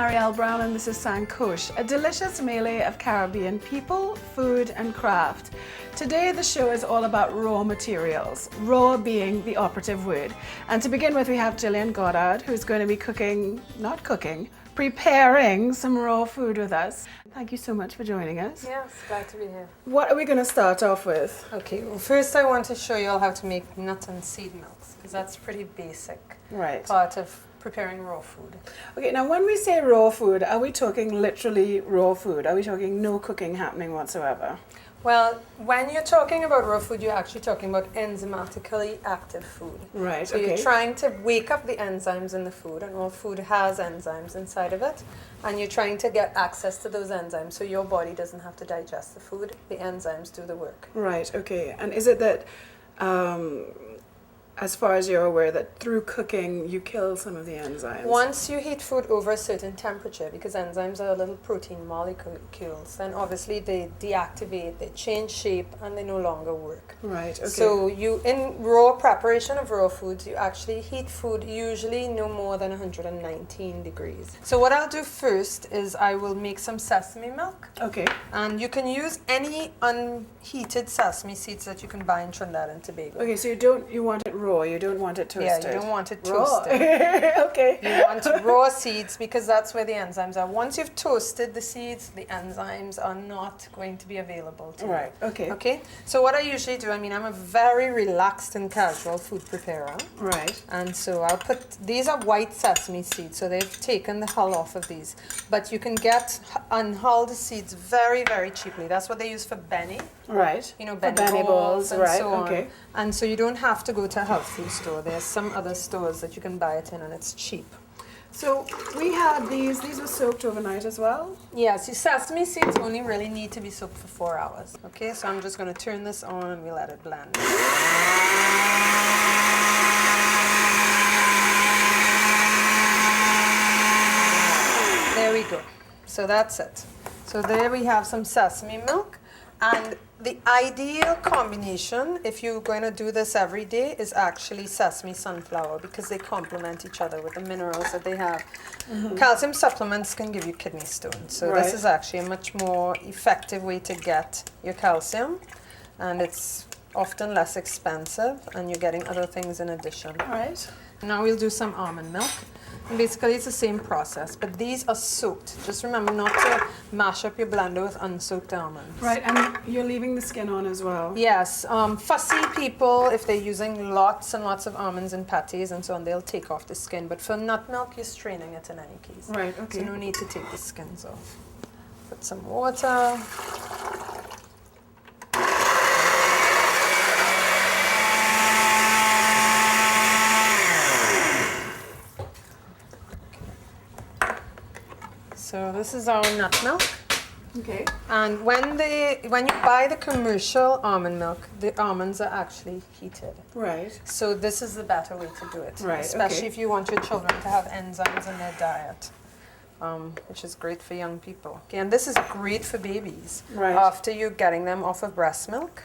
Mariel Brown and this is Sancoche, a delicious melee of Caribbean people, food and craft. Today the show is all about raw materials, raw being the operative word. And to begin with we have Gillian Goddard who's going to be preparing some raw food with us. Thank you so much for joining us. Yes, glad to be here. What are we going to start off with? Okay, well first I want to show you all how to make nut and seed milks because that's pretty basic part of preparing raw food. Okay, now when we say raw food, are we talking literally raw food? Are we talking no cooking happening whatsoever? Well, when you're talking about raw food, you're actually talking about enzymatically active food. Right, so okay. you're trying to wake up the enzymes in the food, and all food has enzymes inside of it, and you're trying to get access to those enzymes so your body doesn't have to digest the food. The enzymes do the work. Right, okay. And is it that, as far as you're aware, that through cooking you kill some of the enzymes? Once you heat food over a certain temperature, because enzymes are little protein molecules, then obviously they deactivate, they change shape, and they no longer work. Right, okay. So in raw preparation of raw foods, you actually heat food usually no more than 119 degrees. So what I'll do first is I will make some sesame milk. Okay. And you can use any unheated sesame seeds that you can buy in Trinidad and Tobago. Okay, so you want it raw, you don't want it toasted. Yeah, you don't want it raw. toasted. Okay. You want raw seeds because that's where the enzymes are. Once you've toasted the seeds, the enzymes are not going to be available to you. Right, okay. Okay, so what I usually do, I'm a very relaxed and casual food preparer. Right. And so I'll put, these are white sesame seeds, so they've taken the hull off of these. But you can get unhulled seeds very, very cheaply. That's what they use for Benny. Right. You know, Benny balls and so on. And so you don't have to go to a health food store. There's some other stores that you can buy it in and it's cheap. So we had these were soaked overnight as well? Yes, your sesame seeds only really need to be soaked for 4 hours. Okay, so I'm just going to turn this on and we let it blend. There we go. So that's it. So there we have some sesame milk. And the ideal combination, if you're going to do this every day, is actually sesame sunflower because they complement each other with the minerals that they have. Mm-hmm. Calcium supplements can give you kidney stones. So this is actually a much more effective way to get your calcium. And it's often less expensive and you're getting other things in addition. All right. Now we'll do some almond milk. And basically it's the same process, but these are soaked. Just remember not to mash up your blender with unsoaked almonds. Right, and you're leaving the skin on as well. Yes, fussy people, if they're using lots and lots of almonds in patties and so on, they'll take off the skin. But for nut milk, you're straining it in any case. Right, okay. So no need to take the skins off. Put some water. So this is our nut milk. Okay. And when you buy the commercial almond milk, the almonds are actually heated. Right. So this is the better way to do it. Right. Especially if you want your children to have enzymes in their diet, which is great for young people. Okay, and this is great for babies. Right. After you're getting them off of breast milk.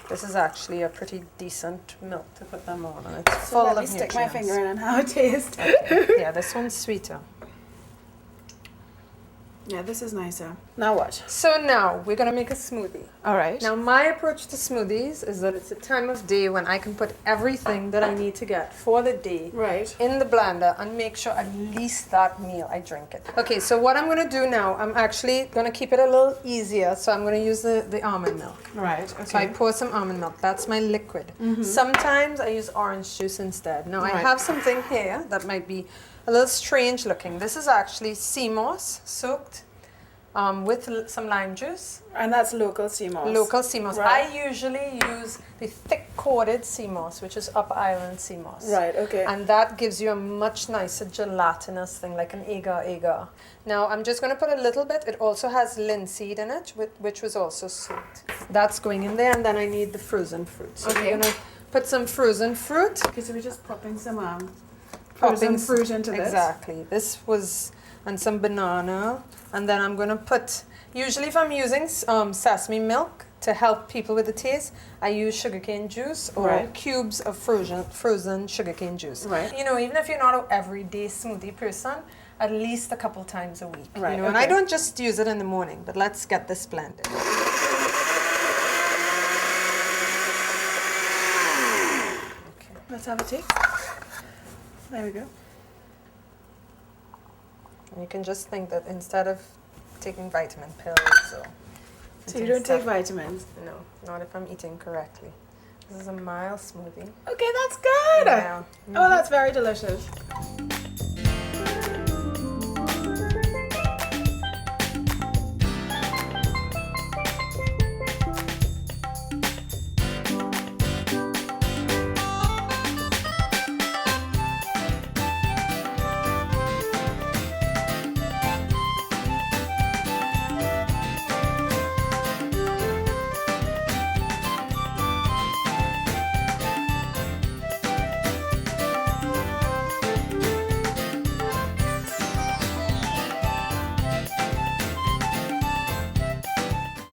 This is actually a pretty decent milk to put them on, and it's full of nutrients. Let me stick my finger in and how it tastes. Okay. Yeah, this one's sweeter. Yeah, this is nicer. Now what? So now we're going to make a smoothie. All right. Now my approach to smoothies is that it's a time of day when I can put everything that I need to get for the day in the blender and make sure at least that meal I drink it. Okay, so what I'm going to do now, I'm actually going to keep it a little easier, so I'm going to use the almond milk. Right, okay. So I pour some almond milk. That's my liquid. Mm-hmm. Sometimes I use orange juice instead. Now I have something here that might be a little strange looking. This is actually sea moss soaked with some lime juice. And that's local sea moss? Local sea moss. Right. I usually use the thick corded sea moss, which is Upper Island sea moss. Right, okay. And that gives you a much nicer gelatinous thing, like an agar-agar. Now I'm just going to put a little bit. It also has linseed in it, which was also soaked. That's going in there, and then I need the frozen fruit. So we're going to put some frozen fruit. Okay, so we're just popping some frozen fruit into this. Exactly. This was, and some banana. And then I'm going to put, usually if I'm using sesame milk to help people with the taste, I use sugarcane juice or cubes of frozen sugarcane juice. Right. You know, even if you're not an everyday smoothie person, at least a couple times a week. Right, You know, and I okay. don't just use it in the morning, but let's get this blended. Okay. Let's have a taste. There we go. And you can just think that instead of taking vitamin pills or So you eating don't take stuff- vitamins? No, not if I'm eating correctly. This is a mild smoothie. Okay, that's good. Yeah. Oh, that's very delicious.